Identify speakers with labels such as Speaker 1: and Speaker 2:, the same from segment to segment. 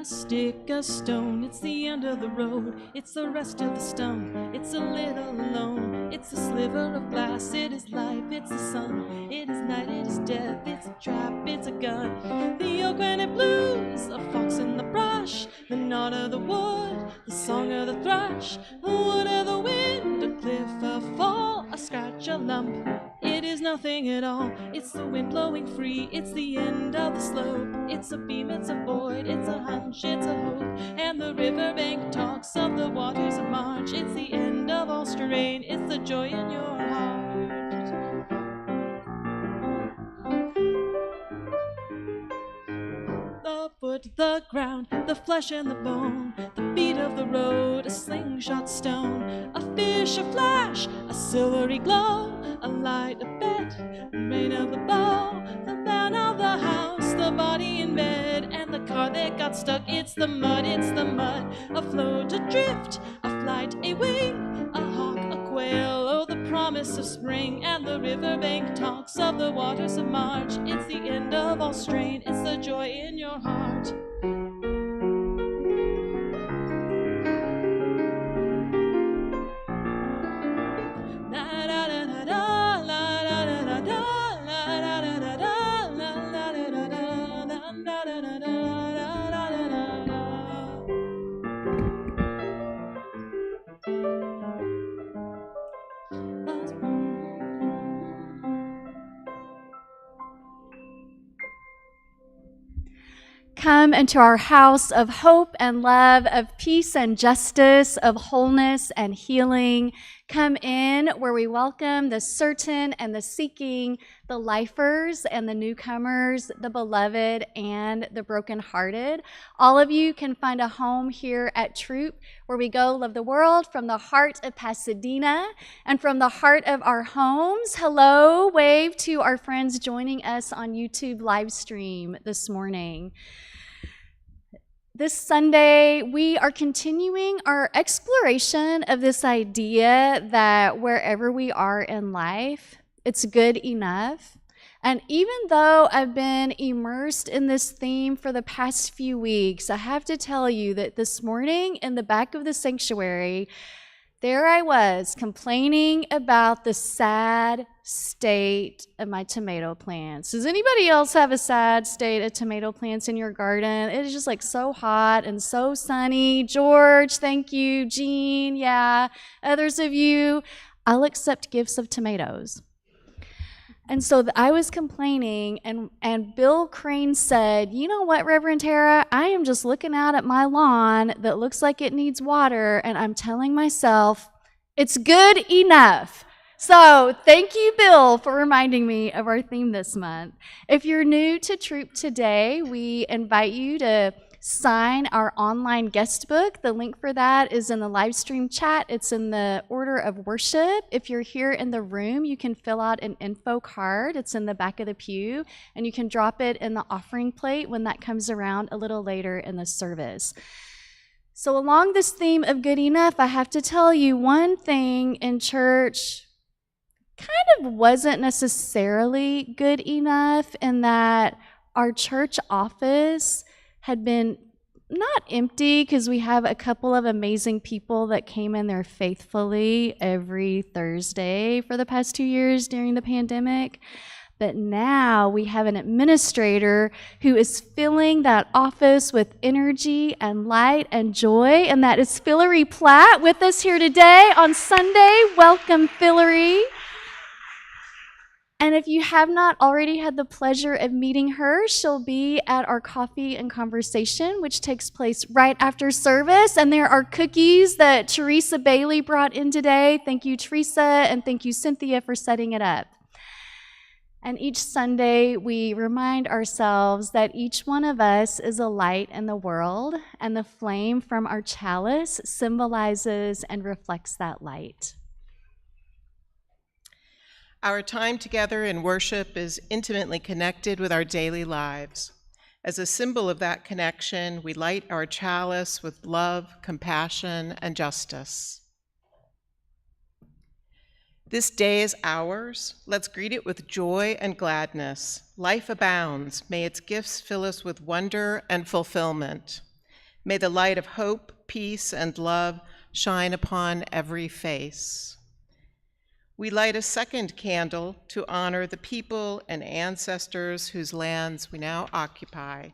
Speaker 1: a stick, a stone, it's the end of the road, it's the rest of the stump, it's a little alone, it's a sliver of glass, it is life, it's the sun, it is night, it is death, it's a trap, it's a gun. The oak when it blues, a fox in the brush, the nod of the wood, the song of the thrush, the wood of the wind, a cliff, a fall, a scratch, a lump. It is nothing at all, it's the wind blowing free, it's the end of the slope, it's a beam, it's a void, it's a hunch, it's a hope, and the riverbank talks of the waters of March, it's the end of all strain, it's the joy in your heart. The foot, the ground, the flesh and the bone, the beat of the road, a slingshot stone, a fish, a flash, a silvery glow, a light, a bed, the rain of the bow, the man of the house, the body in bed, and the car that got stuck. It's the mud, afloat, adrift, a flight, a wing, a hawk, a quail, oh, the promise of spring, and the riverbank talks of the waters of March. It's the end of all strain, it's the joy in your heart.
Speaker 2: Come into our house of hope and love, of peace and justice, of wholeness and healing. Come in where we welcome the certain and the seeking, the lifers and the newcomers, the beloved and the brokenhearted. All of you can find a home here at Throop, where we go love the world from the heart of Pasadena and from the heart of our homes. Hello, wave to our friends joining us on YouTube live stream this morning. This Sunday, we are continuing our exploration of this idea that wherever we are in life, it's good enough. And even though I've been immersed in this theme for the past few weeks, I have to tell you that this morning in the back of the sanctuary, there I was complaining about the sad state of my tomato plants. Does anybody else have a sad state of tomato plants in your garden? It is just like so hot and so sunny. George, thank you. Jean, yeah. Others of you, I'll accept gifts of tomatoes. And so I was complaining, and Bill Crane said, you know what, Reverend Tara, I am just looking out at my lawn that looks like it needs water, and I'm telling myself, it's good enough. So thank you, Bill, for reminding me of our theme this month. If you're new to Throop today, we invite you to sign our online guest book. The link for that is in the live stream chat. It's in the order of worship. If you're here in the room, you can fill out an info card. It's in the back of the pew, and you can drop it in the offering plate when that comes around a little later in the service. So along this theme of good enough, I have to tell you one thing in church kind of wasn't necessarily good enough, in that our church office had been not empty, because we have a couple of amazing people that came in there faithfully every Thursday for the past 2 years during the pandemic. But now we have an administrator who is filling that office with energy and light and joy, and that is Hillary Platt with us here today on Sunday. Welcome, Hillary. And if you have not already had the pleasure of meeting her, she'll be at our coffee and conversation, which takes place right after service. And there are cookies that Teresa Bailey brought in today. Thank you, Teresa, and thank you, Cynthia, for setting it up. And each Sunday, we remind ourselves that each one of us is a light in the world, and the flame from our chalice symbolizes and reflects that light.
Speaker 3: Our time together in worship is intimately connected with our daily lives. As a symbol of that connection, we light our chalice with love, compassion, and justice. This day is ours. Let's greet it with joy and gladness. Life abounds. May its gifts fill us with wonder and fulfillment. May the light of hope, peace, and love shine upon every face. We light a second candle to honor the people and ancestors whose lands we now occupy.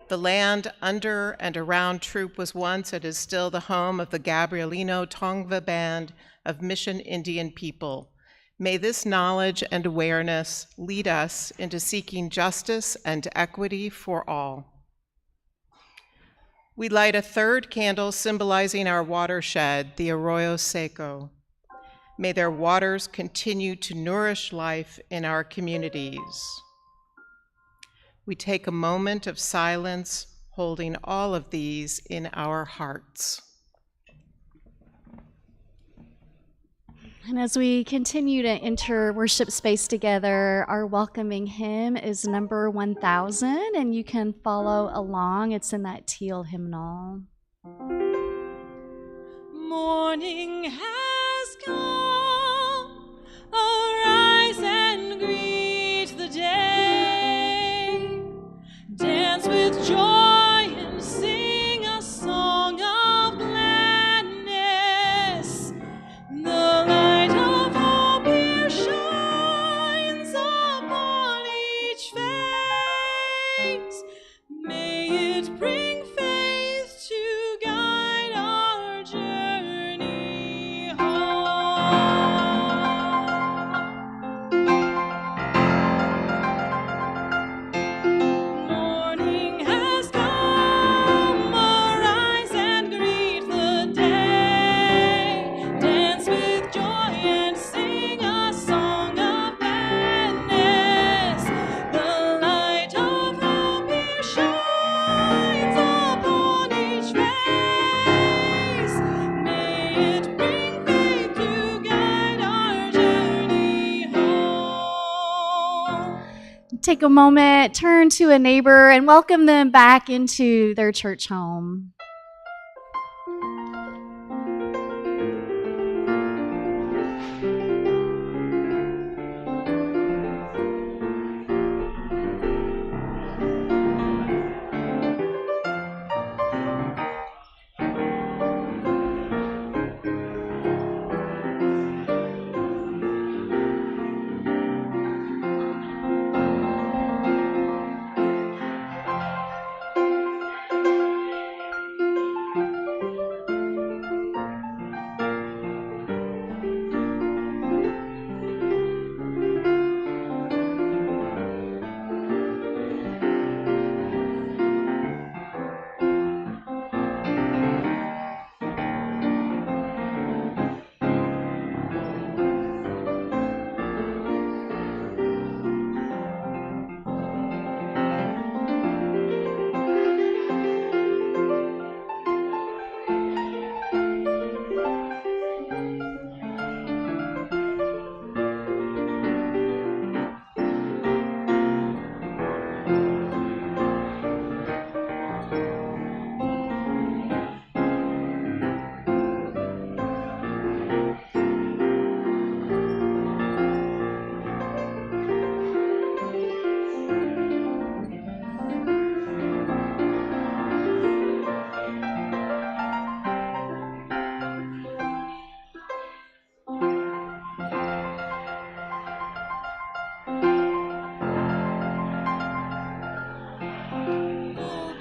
Speaker 3: The land under and around Throop was once and is still the home of the Gabrielino Tongva Band of Mission Indian people. May this knowledge and awareness lead us into seeking justice and equity for all. We light a third candle symbolizing our watershed, the Arroyo Seco. May their waters continue to nourish life in our communities. We take a moment of silence, holding all of these in our hearts.
Speaker 2: And as we continue to enter worship space together, our welcoming hymn is number 1000, and you can follow along. It's in that teal hymnal.
Speaker 1: Morning has come, arise and greet the day. Dance with joy and sing a song of gladness. The light of hope here shines upon each face. May it bring faith to guide our journey home. Morning has come, arise and greet the day. Dance with joy and sing a song of gladness. The light of hope here shines upon each face. May it bring faith to guide our journey home.
Speaker 2: Take a moment, turn to a neighbor, and welcome them back into their church home.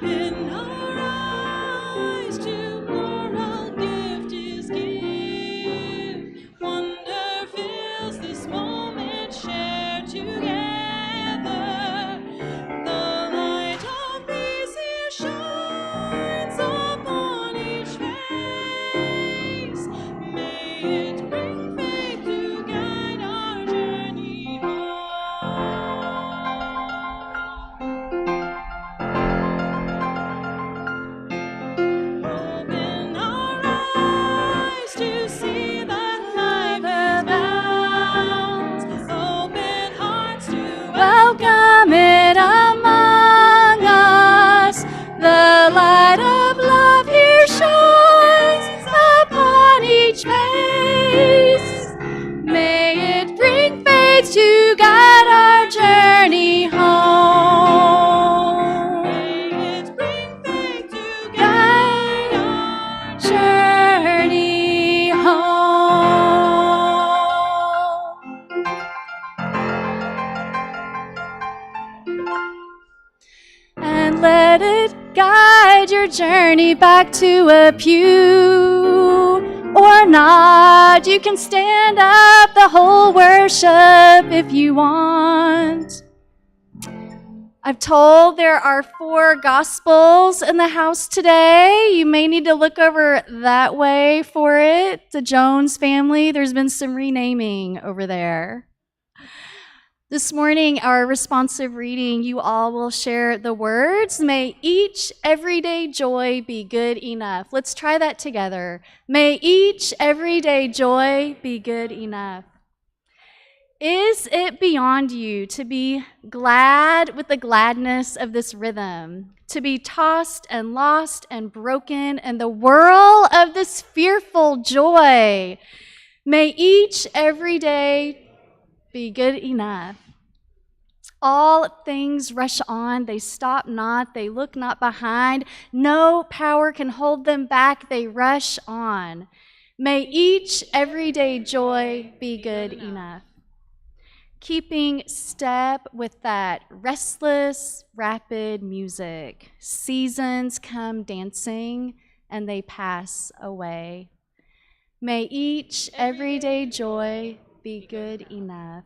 Speaker 1: Open our eyes to moral gift is give. Wonder fills this moment shared together. The light of peace here shines upon each face. May it bring faith to guide our journey home. Open our eyes to see that life abounds. Open hearts to
Speaker 2: Welcome it among us. The light of love here shines upon each face. guide your journey back to a pew or not. You can stand up the whole worship if you want. I've told there are 4 gospels in the house today. You may need to look over that way for it. The Jones family, there's been some renaming over there. This morning, our responsive reading, you all will share the words, may each everyday joy be good enough. Let's try that together. May each everyday joy be good enough. Is it beyond you to be glad with the gladness of this rhythm, to be tossed and lost and broken in the whirl of this fearful joy? May each everyday be good enough. All things rush on, they stop not, they look not behind. No power can hold them back, they rush on. May each everyday joy be good enough. Keeping step with that restless, rapid music. Seasons come dancing and they pass away. May each everyday joy be good enough.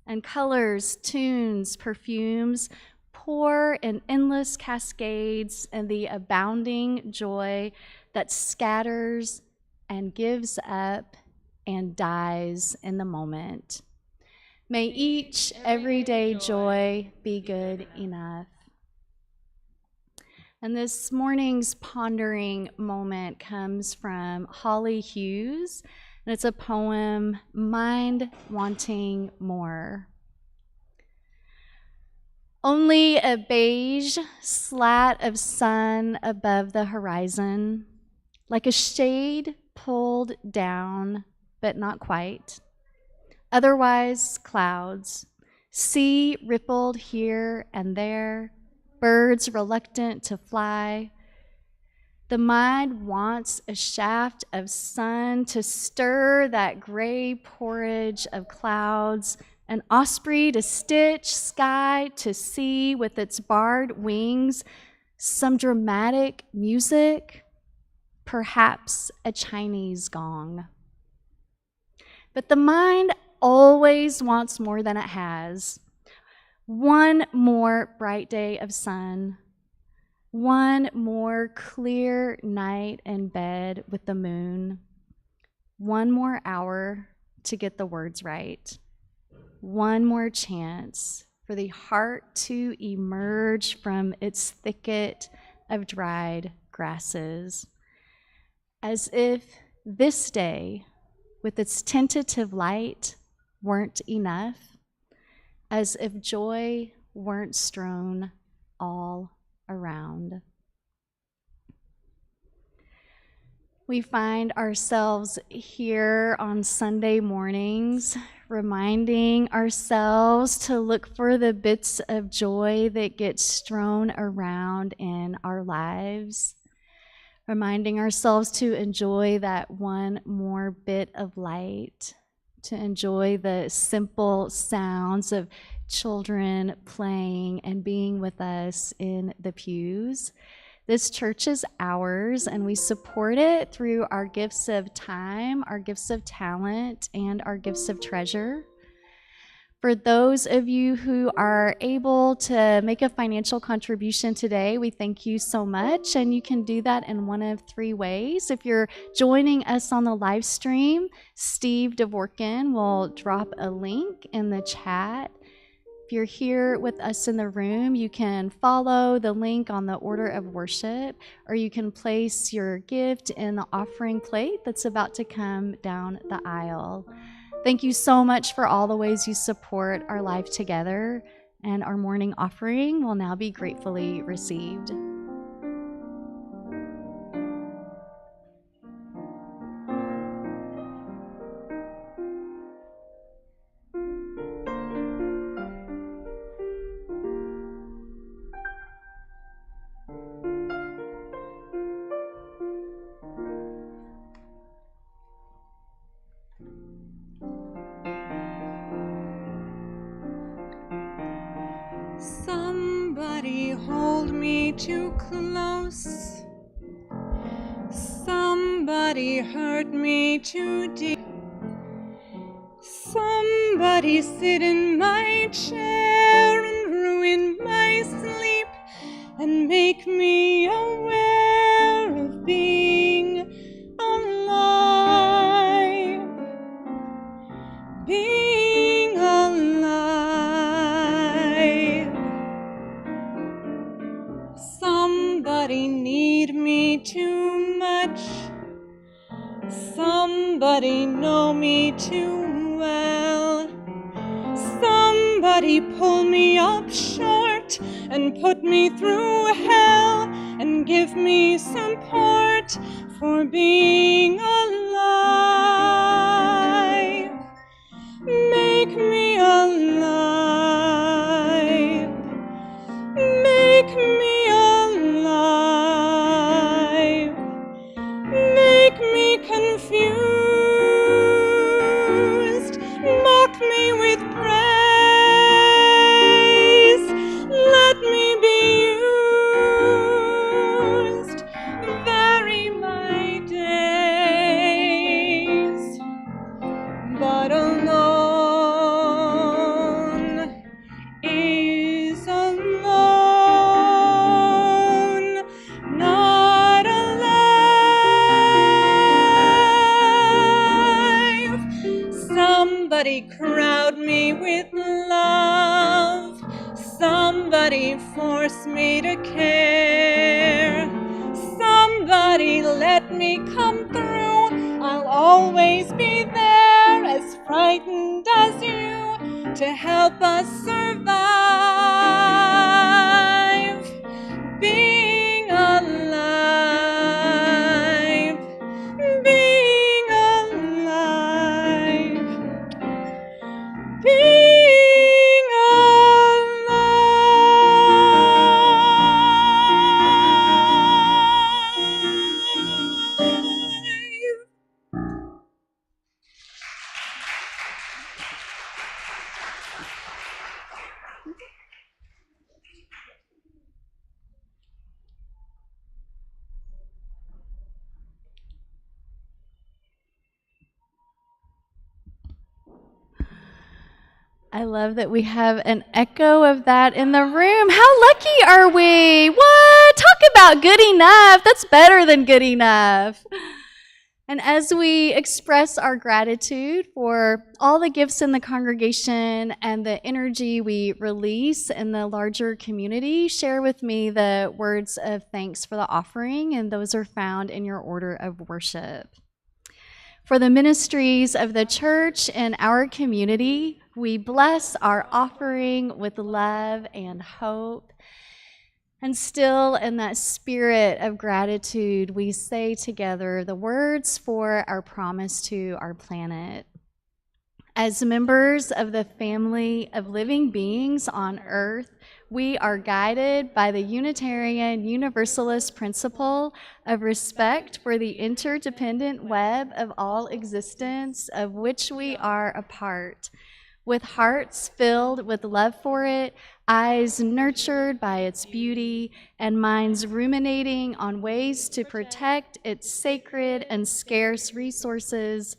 Speaker 2: And colors, tunes, perfumes pour in endless cascades and the abounding joy that scatters and gives up and dies in the moment. May each everyday joy be good enough. And this morning's pondering moment comes from Holly Hughes, and it's a poem, Mind Wanting More. Only a beige slat of sun above the horizon, like a shade pulled down, but not quite. Otherwise, clouds, sea rippled here and there, birds reluctant to fly. The mind wants a shaft of sun to stir that gray porridge of clouds, an osprey to stitch sky to sea with its barred wings, some dramatic music, perhaps a Chinese gong. But the mind always wants more than it has. One more bright day of sun, one more clear night in bed with the moon, one more hour to get the words right, one more chance for the heart to emerge from its thicket of dried grasses, as if this day, with its tentative light, weren't enough, as if joy weren't strewn all around. We find ourselves here on Sunday mornings, reminding ourselves to look for the bits of joy that get strewn around in our lives, reminding ourselves to enjoy that one more bit of light, to enjoy the simple sounds of children playing and being with us in the pews. This church is ours, and we support it through our gifts of time, our gifts of talent, and our gifts of treasure. For those of you who are able to make a financial contribution today, we thank you so much, and you can do that in one of 3 ways. If you're joining us on the live stream, Steve Dvorkin will drop a link in the chat. If you're here with us in the room, you can follow the link on the order of worship, or you can place your gift in the offering plate that's about to come down the aisle. Thank you so much for all the ways you support our life together, and our morning offering will now be gratefully received.
Speaker 1: Somebody hold me
Speaker 4: too close. Somebody hurt me too deep. Somebody sit in my chair and ruin my sleep and make me aware of being alive. Being alive. Somebody need me too much. Somebody know me too well. Somebody pull me up short and put me through hell and give me support for being alive. Make me alive. Make me alive. Make me confused. Mock me with praise. Let me be used. Vary my days. But alone is alone, not alive. Somebody crowd me with love. Somebody force me to care. Somebody let me come through. I'll always be there, as frightened as you, to help us survive. Being alive. Being alive. Being alive.
Speaker 2: I love that we have an echo of that in the room. How lucky are we? What? Talk about good enough. That's better than good enough. And as we express our gratitude for all the gifts in the congregation and the energy we release in the larger community, share with me the words of thanks for the offering, and those are found in your order of worship. For the ministries of the church and our community, we bless our offering with love and hope. And still in that spirit of gratitude, we say together the words for our promise to our planet. As members of the family of living beings on earth, we are guided by the Unitarian Universalist principle of respect for the interdependent web of all existence of which we are a part. With hearts filled with love for it, eyes nurtured by its beauty, and minds ruminating on ways to protect its sacred and scarce resources,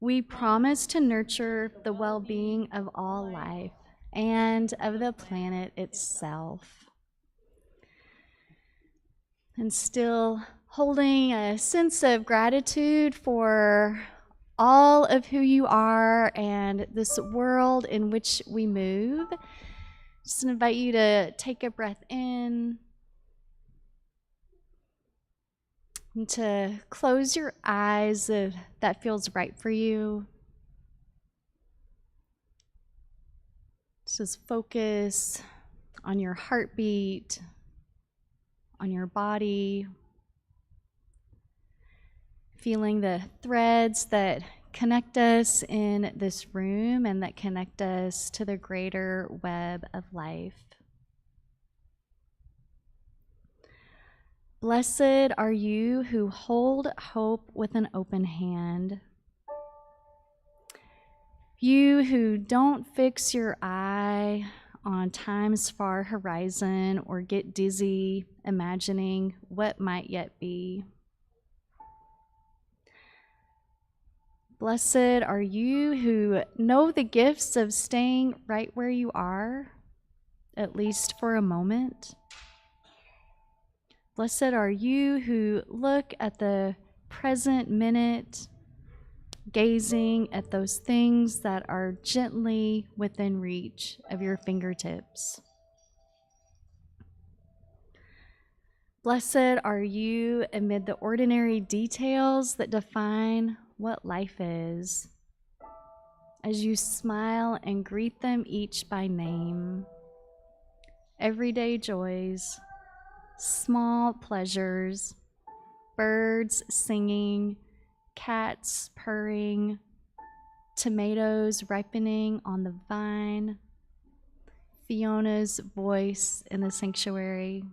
Speaker 2: we promise to nurture the well-being of all life and of the planet itself. And still holding a sense of gratitude for all of who you are and this world in which we move. Just invite you to take a breath in and to close your eyes if that feels right for you. Just focus on your heartbeat, on your body, feeling the threads that connect us in this room and that connect us to the greater web of life. Blessed are you who hold hope with an open hand. You who don't fix your eye on time's far horizon or get dizzy imagining what might yet be. Blessed are you who know the gifts of staying right where you are, at least for a moment. Blessed are you who look at the present minute, gazing at those things that are gently within reach of your fingertips. Blessed are you amid the ordinary details that define what life is, as you smile and greet them each by name. Everyday joys, small pleasures, birds singing, cats purring, tomatoes ripening on the vine, Fiona's voice in the sanctuary,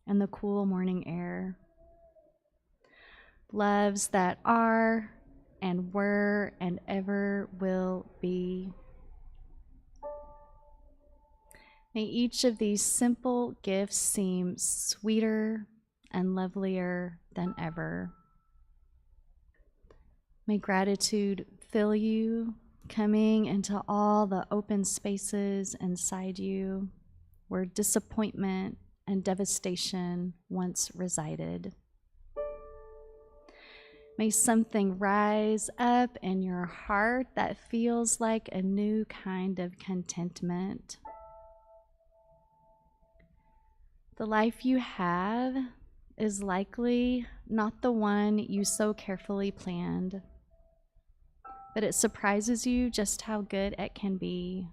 Speaker 2: and the cool morning air. Loves that are and were and ever will be. May each of these simple gifts seem sweeter and lovelier than ever. May gratitude fill you, coming into all the open spaces inside you where disappointment and devastation once resided. May something rise up in your heart that feels like a new kind of contentment. The life you have is likely not the one you so carefully planned, but it surprises you just how good it can be.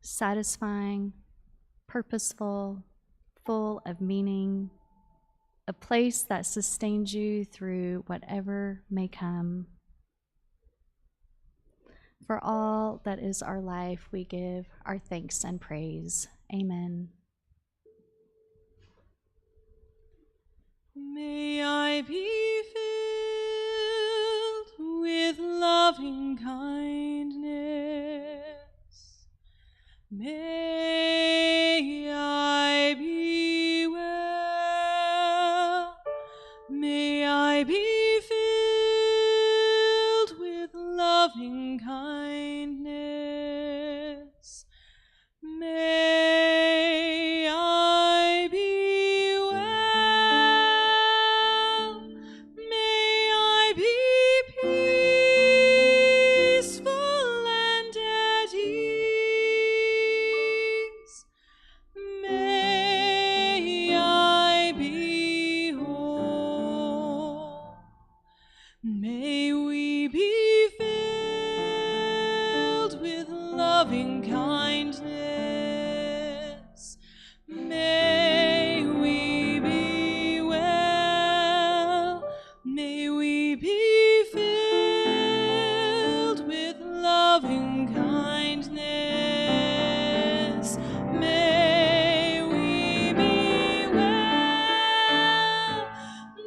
Speaker 2: Satisfying, purposeful, full of meaning, a place that sustains you through whatever may come. For all that is our life, we give our thanks and praise. Amen.
Speaker 1: May I be filled with loving kindness. May I be well. May I be filled with loving kindness. May I be well. May I be peaceful and at ease. May I be whole. May we be filled with loving kindness. May we be well. May we be filled with loving kindness. May we be well.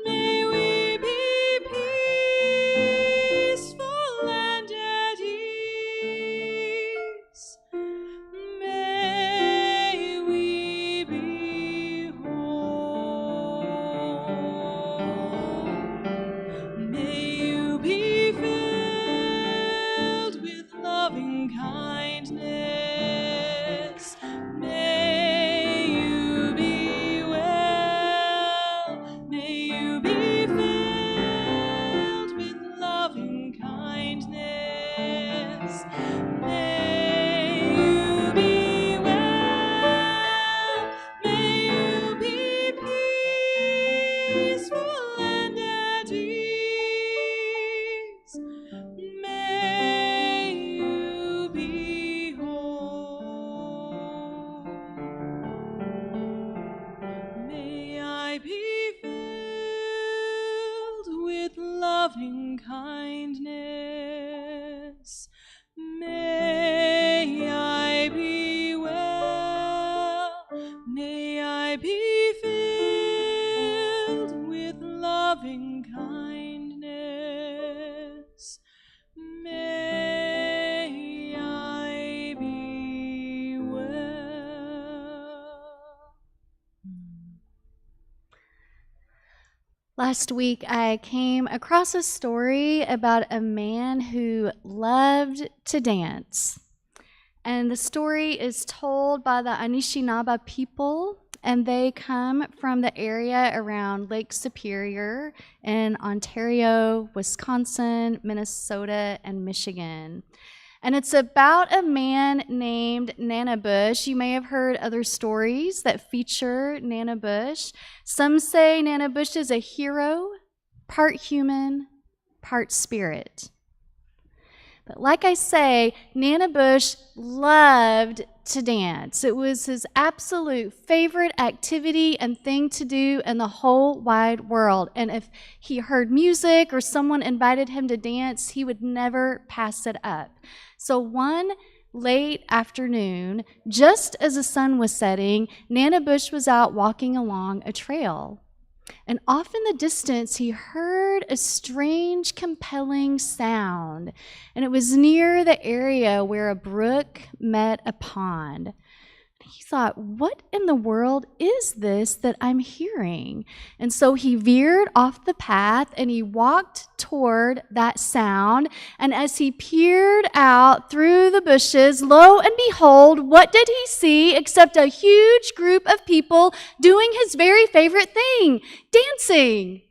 Speaker 1: May we be peaceful and at ease.
Speaker 2: Last week, I came across a story about a man who loved to dance. And the story is told by the Anishinaabe people, and they come from the area around Lake Superior in Ontario, Wisconsin, Minnesota, and Michigan. And it's about a man named Nanabush. You may have heard other stories that feature Nanabush. Some say Nanabush is a hero, part human, part spirit. But like I say, Nanabush loved to dance. It was his absolute favorite activity and thing to do in the whole wide world. And if he heard music or someone invited him to dance, he would never pass it up. So one late afternoon, just as the sun was setting, Nanabush was out walking along a trail. And off in the distance, he heard a strange, compelling sound. And it was near the area where a brook met a pond. He thought, what in the world is this that I'm hearing? And so he veered off the path and he walked toward that sound. And as he peered out through the bushes, lo and behold, what did he see except a huge group of people doing his very favorite thing, dancing.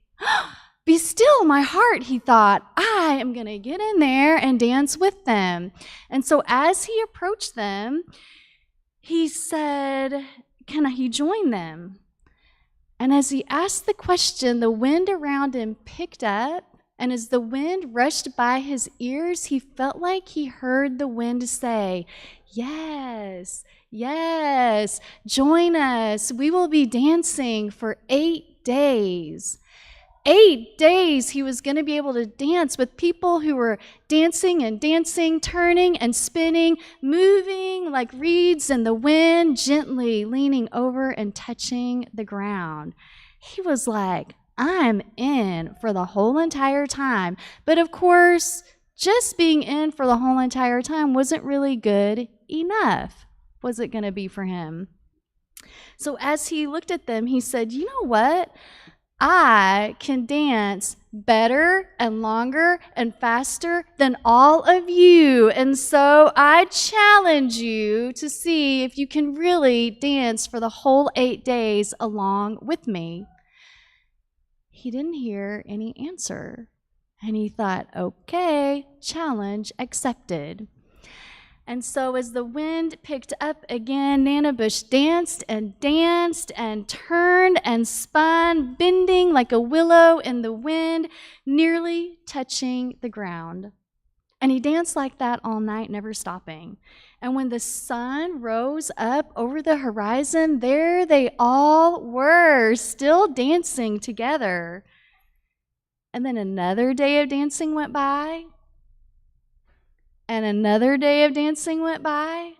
Speaker 2: Be still, my heart, he thought. I am going to get in there and dance with them. And so as he approached them, he said, can he join them? And as he asked the question, the wind around him picked up, and as the wind rushed by his ears, he felt like he heard the wind say, yes, yes, join us. We will be dancing for 8 days. 8 days he was going to be able to dance with people who were dancing and dancing, turning and spinning, moving like reeds in the wind, gently leaning over and touching the ground. He was like, I'm in for the whole entire time. But of course, just being in for the whole entire time wasn't really good enough. Was it going to be for him? So as he looked at them, he said, you know what? I can dance better and longer and faster than all of you. And so I challenge you to see if you can really dance for the whole 8 days along with me. He didn't hear any answer. And he thought, okay, challenge accepted. And so as the wind picked up again, Nanabush danced and turned and spun, bending like a willow in the wind, nearly touching the ground. And he danced like that all night, never stopping. And when the sun rose up over the horizon, there they all were, still dancing together. And then another day of dancing went by. And another day of dancing went by,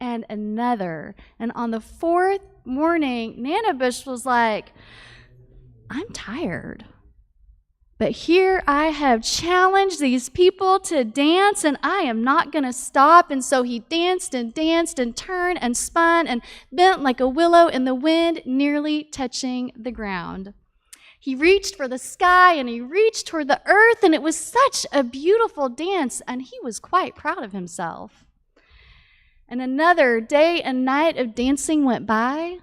Speaker 2: and another. And on the 4th morning, Nanabush was like, I'm tired. But here I have challenged these people to dance, and I am not going to stop. And so he danced and turned and spun and bent like a willow in the wind, nearly touching the ground. He reached for the sky and he reached toward the earth, and it was such a beautiful dance, and he was quite proud of himself. And another day and night of dancing went by,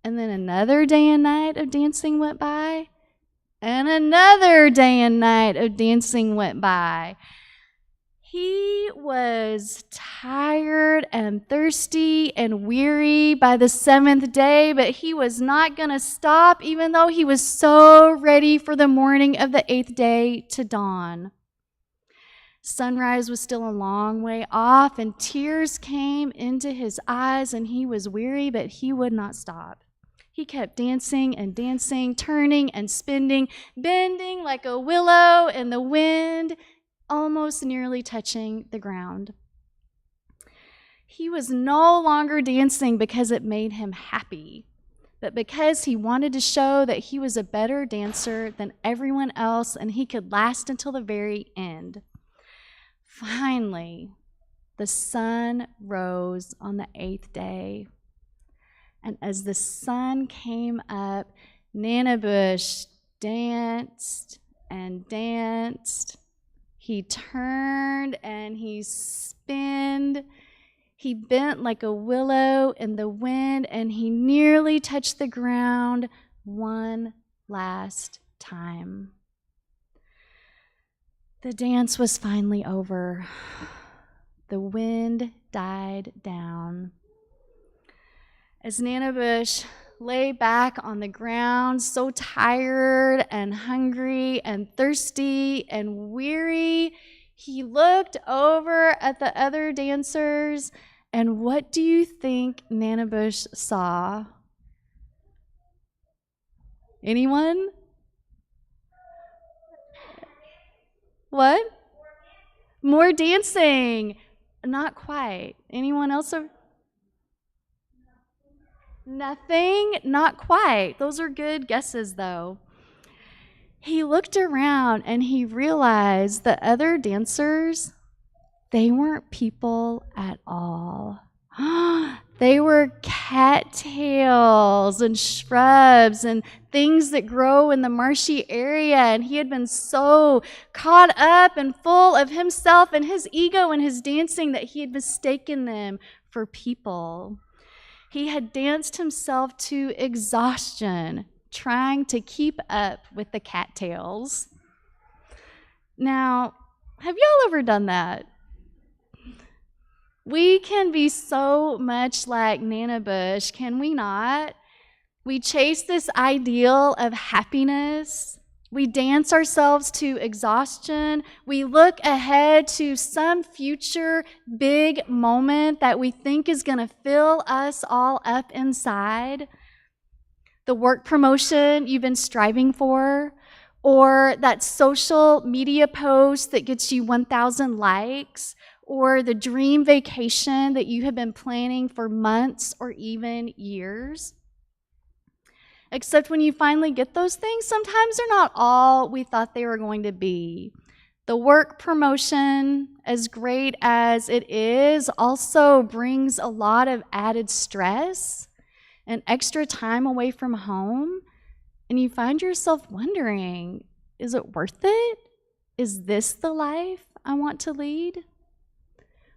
Speaker 2: and then another day and night of dancing went by, and another day and night of dancing went by. He was tired and thirsty and weary by the 7th day, but he was not going to stop, even though he was so ready for the morning of the 8th day to dawn. Sunrise was still a long way off, and tears came into his eyes, and he was weary, but he would not stop. He kept dancing and dancing, turning and spinning, bending like a willow in the wind, almost nearly touching the ground. He was no longer dancing because it made him happy, but because he wanted to show that he was a better dancer than everyone else and he could last until the very end. Finally, the sun rose on the 8th day. And as the sun came up, Nana Bush danced and danced. He turned and he spinned. He bent like a willow in the wind, and he nearly touched the ground one last time. The dance was finally over. The wind died down. As Nana Bush lay back on the ground, so tired and hungry and thirsty and weary, he looked over at the other dancers, and what do you think Nana Bush saw? Anyone? What? More dancing. Not quite. Anyone else? Nothing? Not quite. Those are good guesses, though. He looked around and he realized the other dancers, they weren't people at all. They were cattails and shrubs and things that grow in the marshy area. And he had been so caught up and full of himself and his ego and his dancing that he had mistaken them for people. He had danced himself to exhaustion, trying to keep up with the cattails. Now, have y'all ever done that? We can be so much like Nana Bush, can we not? We chase this ideal of happiness. We dance ourselves to exhaustion. We look ahead to some future big moment that we think is going to fill us all up inside. The work promotion you've been striving for, or that social media post that gets you 1,000 likes, or the dream vacation that you have been planning for months or even years. Except when you finally get those things, sometimes they're not all we thought they were going to be. The work promotion, as great as it is, also brings a lot of added stress and extra time away from home. And you find yourself wondering, is it worth it? Is this the life I want to lead?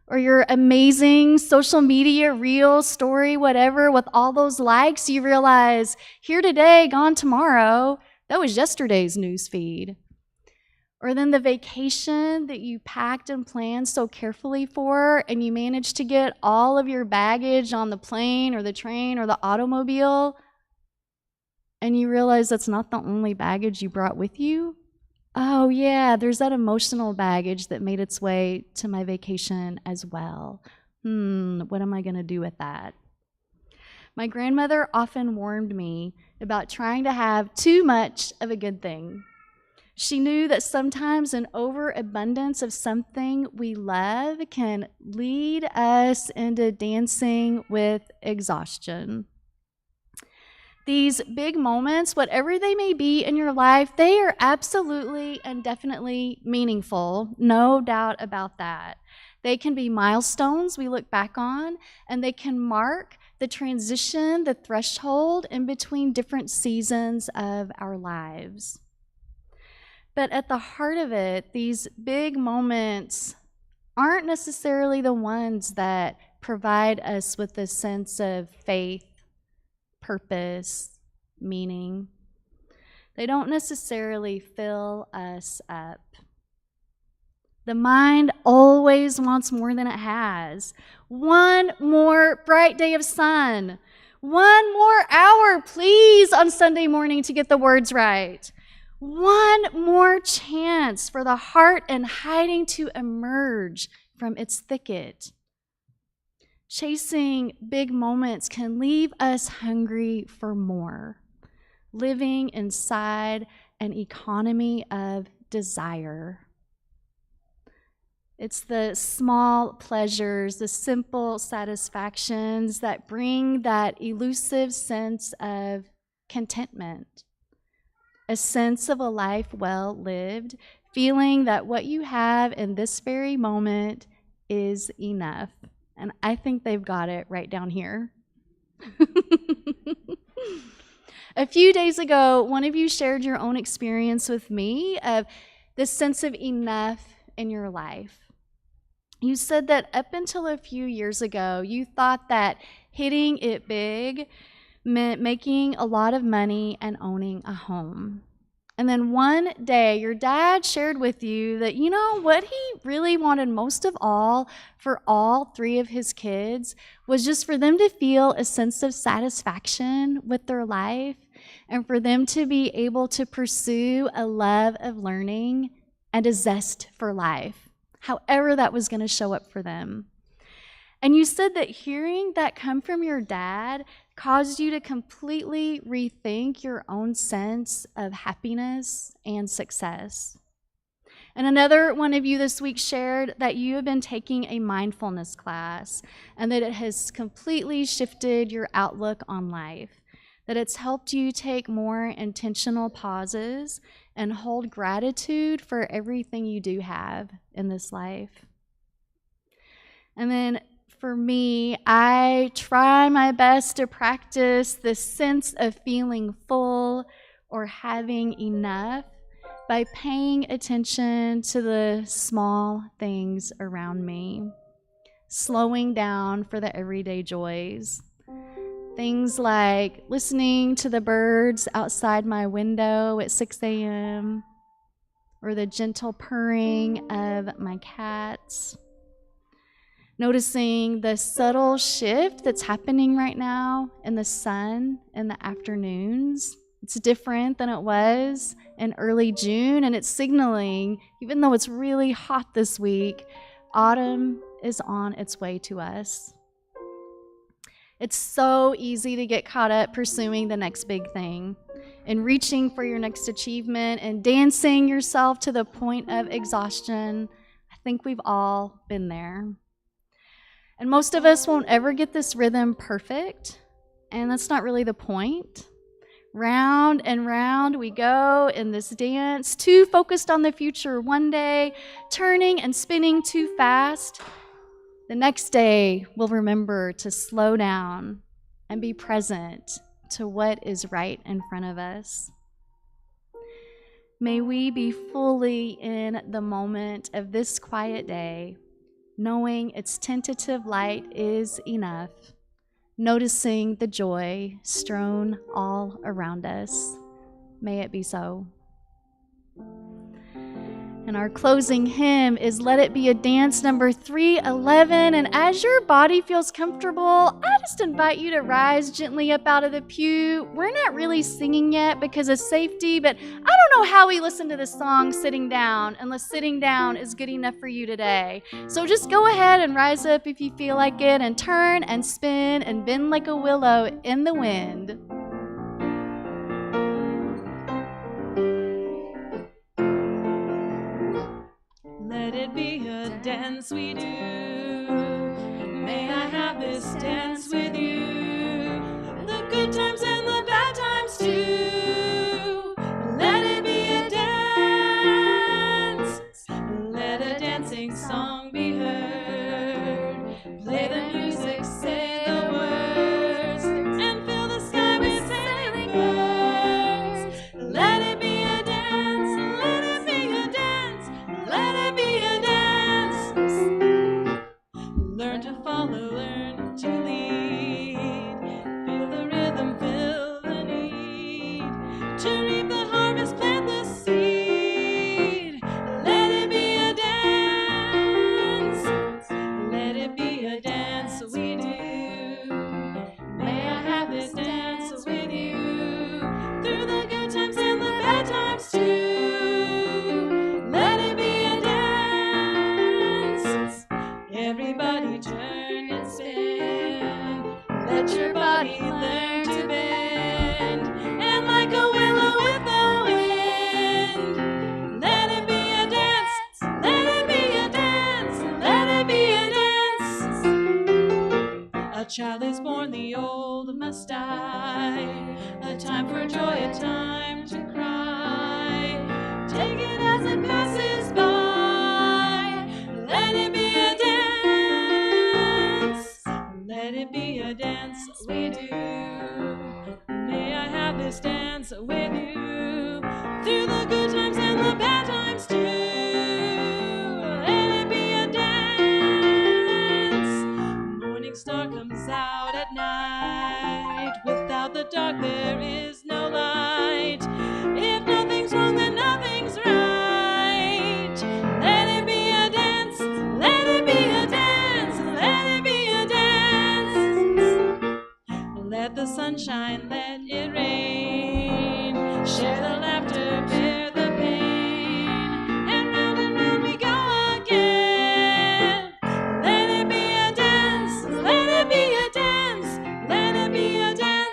Speaker 2: Or your amazing social media reel, story, whatever, with all those likes, you realize, here today, gone tomorrow, that was yesterday's news feed. Or then the vacation that you packed and planned so carefully for, and you managed to get all of your baggage on the plane or the train or the automobile, and you realize that's not the only baggage you brought with you. Oh yeah, there's that emotional baggage that made its way to my vacation as well. What am I going to do with that? My grandmother often warned me about trying to have too much of a good thing. She knew that sometimes an overabundance of something we love can lead us into dancing with exhaustion. These big moments, whatever they may be in your life, they are absolutely and definitely meaningful, no doubt about that. They can be milestones we look back on, and they can mark the transition, the threshold in between different seasons of our lives. But at the heart of it, these big moments aren't necessarily the ones that provide us with a sense of faith, purpose, meaning. They don't necessarily fill us up. The mind always wants more than it has. One more bright day of sun. One more hour, please, on Sunday morning to get the words right. One more chance for the heart and hiding to emerge from its thicket. Chasing big moments can leave us hungry for more, living inside an economy of desire. It's the small pleasures, the simple satisfactions that bring that elusive sense of contentment, a sense of a life well lived, feeling that what you have in this very moment is enough. And I think they've got it right down here. A few days ago, one of you shared your own experience with me of this sense of enough in your life. You said that up until a few years ago, you thought that hitting it big meant making a lot of money and owning a home. And then one day, your dad shared with you that, what he really wanted most of all for all 3 of his kids was just for them to feel a sense of satisfaction with their life and for them to be able to pursue a love of learning and a zest for life, however that was going to show up for them. And you said that hearing that come from your dad caused you to completely rethink your own sense of happiness and success. And another one of you this week shared that you have been taking a mindfulness class and that it has completely shifted your outlook on life, that it's helped you take more intentional pauses and hold gratitude for everything you do have in this life. And then for me, I try my best to practice this sense of feeling full or having enough by paying attention to the small things around me, slowing down for the everyday joys. Things like listening to the birds outside my window at 6 a.m., or the gentle purring of my cats. Noticing the subtle shift that's happening right now in the sun in the afternoons. It's different than it was in early June, and it's signaling, even though it's really hot this week, autumn is on its way to us. It's so easy to get caught up pursuing the next big thing and reaching for your next achievement and dancing yourself to the point of exhaustion. I think we've all been there. And most of us won't ever get this rhythm perfect, and that's not really the point. Round and round we go in this dance, too focused on the future one day, turning and spinning too fast. The next day, we'll remember to slow down and be present to what is right in front of us. May we be fully in the moment of this quiet day, knowing its tentative light is enough, noticing the joy strewn all around us. May it be so. And our closing hymn is Let It Be a Dance, number 311. And as your body feels comfortable, I just invite you to rise gently up out of the pew. We're not really singing yet because of safety, but I don't know how we listen to this song sitting down unless sitting down is good enough for you today. So just go ahead and rise up if you feel like it and turn and spin and bend like a willow in the wind.
Speaker 1: Let it be a dance we do. May I have this dance with you. The good times and the bad times too. Let it be a dance. Let a dancing song be heard. Play the music, say the words, and fill the sky with sailing birds. Let it be a dance. Let it be a dance. Let it be a dance. Learn to follow, learn to lead. Feel the rhythm, feel the need. To reap the harvest, plant the seed. Let it be a dance. Let it be a dance we do. May I have this dance with you. Through the good times and the bad times too. Let it be a dance. Everybody turn and spin. Let your body learn to bend. And like a willow with the wind. Let it be a dance. Let it be a dance. Let it be a dance. A child is born, the old must die. A time for joy, a time to cry. Take it as it passes by. Let it be a dance. Let it be a dance we do. May I have this dance the dark there is no light. If nothing's wrong, then nothing's right. Let it be a dance, let it be a dance, let it be a dance. Let the sunshine, let it rain. Share the laughter, bear the pain. And round we go again. Let it be a dance, let it be a dance, let it be a dance.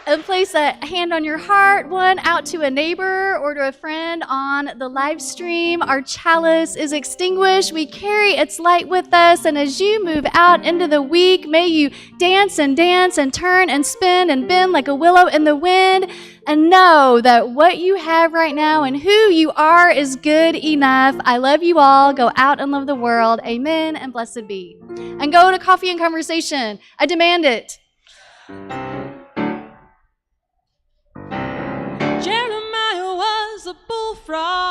Speaker 2: And place a hand on your heart, one out to a neighbor or to a friend on the live stream. Our chalice is extinguished. We carry its light with us. And as you move out into the week, may you dance and turn and spin and bend like a willow in the wind. And know that what you have right now and who you are is good enough. I love you all. Go out and love the world. Amen and blessed be. And go to coffee and conversation. I demand it.
Speaker 1: Jeremiah was a bullfrog.